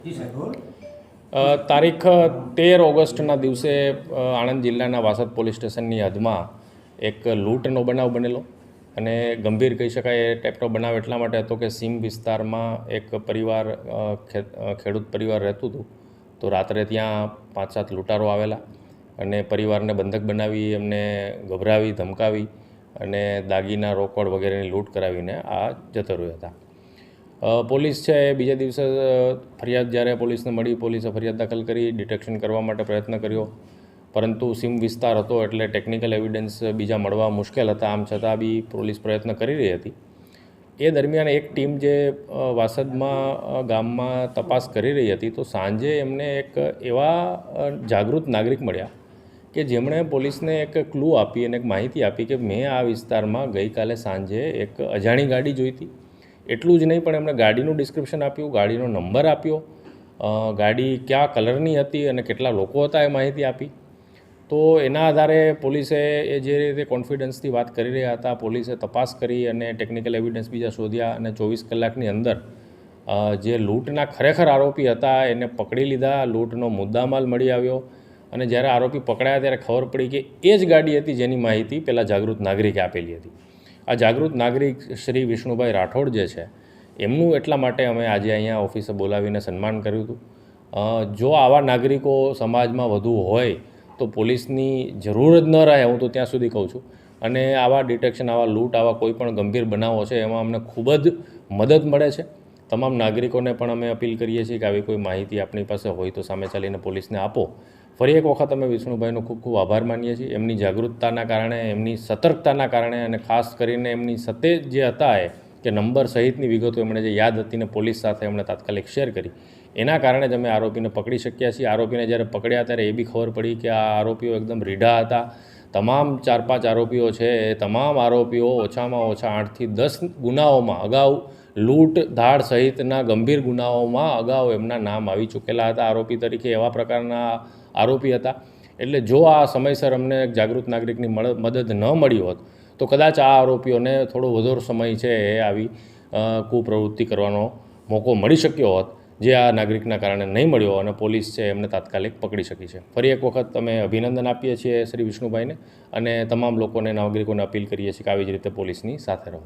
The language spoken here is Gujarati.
તારીખ 13 ઓગસ્ટના દિવસે આણંદ જિલ્લાના વાસદ પોલીસ સ્ટેશનની હદમાં એક લૂંટનો બનાવ બનેલો અને ગંભીર કહી શકાય એ ટાઈપનો બનાવ એટલા માટે હતો કે સીમ વિસ્તારમાં એક પરિવાર ખેડૂત પરિવાર રહેતું હતું. તો રાત્રે ત્યાં 5-7 લૂંટારો આવેલા અને પરિવારને બંધક બનાવી એમને ગભરાવી ધમકાવી અને દાગીના રોકડ વગેરેની લૂંટ કરાવીને આ જતો રહ્યા હતા. પોલીસ છે એ બીજા દિવસે ફરિયાદ જ્યારે પોલીસને મળી, પોલીસે ફરિયાદ દાખલ કરી, ડિટેક્શન કરવા માટે પ્રયત્ન કર્યો, પરંતુ સીમ વિસ્તાર હતો એટલે ટેકનિકલ એવિડન્સ બીજા મળવા મુશ્કેલ હતા. આમ છતાં બી પોલીસ પ્રયત્ન કરી રહી હતી. એ દરમિયાન એક ટીમ જે વાસદમાં ગામમાં તપાસ કરી રહી હતી, તો સાંજે એમને એક એવા જાગૃત નાગરિક મળ્યા કે જેમણે પોલીસને એક ક્લૂ આપી અને એક માહિતી આપી કે મેં આ વિસ્તારમાં ગઈકાલે સાંજે એક અજાણી ગાડી જોઈ હતી. એટલું જ નહીં પણ એમણે ગાડીનું ડિસ્ક્રિપ્શન આપ્યું, ગાડીનો નંબર આપ્યો, ગાડી કયા કલરની હતી અને કેટલા લોકો હતા એ માહિતી આપી. તો એના આધારે પોલીસે એ જે રીતે કોન્ફિડન્સથી વાત કરી રહ્યા હતા, પોલીસે તપાસ કરી અને ટેકનિકલ એવિડન્સ બીજા શોધ્યા અને 24 કલાકની અંદર જે લૂંટના ખરેખર આરોપી હતા એને પકડી લીધા. લૂંટનો મુદ્દામાલ મળી આવ્યો અને જ્યારે આરોપી પકડાયા ત્યારે ખબર પડી કે એ જ ગાડી હતી જેની માહિતી પેલા જાગૃત નાગરિકે આપેલી હતી. આ જાગૃત નાગરિક શ્રી વિષ્ણુભાઈ રાઠોડ જે છે એમનું એટલા માટે અમે આજે અહીંયા ઓફિસે બોલાવીને સન્માન કર્યું હતું. જો આવા નાગરિકો સમાજમાં વધુ હોય તો પોલીસની જરૂર જ ન રહે, હું તો ત્યાં સુધી કહું છું. અને આવા ડિટેક્શન, આવા લૂંટ, આવા કોઈ પણ ગંભીર બનાવો છે એમાં અમને ખૂબ જ મદદ મળે છે. તમામ નાગરિકોને પણ અમે અપીલ કરીએ છીએ કે આવી કોઈ માહિતી આપણી પાસે હોય તો સામે ચાલીને પોલીસને આપો. ફરી એક વખત અમે વિષ્ણુભાઈનો ખૂબ ખૂબ આભાર માનીએ છીએ. એમની જાગૃતતાના કારણે, એમની સતર્કતાના કારણે અને ખાસ કરીને એમની સતેજ જે હતા કે નંબર સહિતની વિગતો એમણે જે યાદ હતી ને પોલીસ સાથે એમણે તાત્કાલિક શેર કરી, એના કારણે જ અમે આરોપીને પકડી શક્યા છીએ. આરોપીને જ્યારે પકડ્યા ત્યારે એ બી ખબર પડી કે આ આરોપીઓ એકદમ રીઢા હતા. તમામ 4-5 આરોપીઓ છે એ તમામ આરોપીઓ ઓછામાં ઓછા 8થી 10 ગુનાઓમાં અગાઉ લૂંટ ધાડ સહિતના ગંભીર ગુનાઓમાં અગાઉ એમના નામ આવી ચૂકેલા હતા. આરોપી તરીકે એવા પ્રકારના આરોપી હતા. એટલે જો આ સમયસર અમને જાગૃત નાગરિકની મદદ ન મળી હોત તો કદાચ આ આરોપીઓને થોડો વધુ સમય છે એ આવી કુપ્રવૃત્તિ કરવાનો મોકો મળી શક્યો હોત, જે આ નાગરિકના કારણે નહીં મળ્યો અને પોલીસ છે એમને તાત્કાલિક પકડી શકી છે. ફરી એક વખત અમે અભિનંદન આપીએ છીએ શ્રી વિષ્ણુભાઈને અને તમામ લોકોને, નાગરિકોને અપીલ કરીએ છીએ કે આવી જ રીતે પોલીસની સાથે રહો.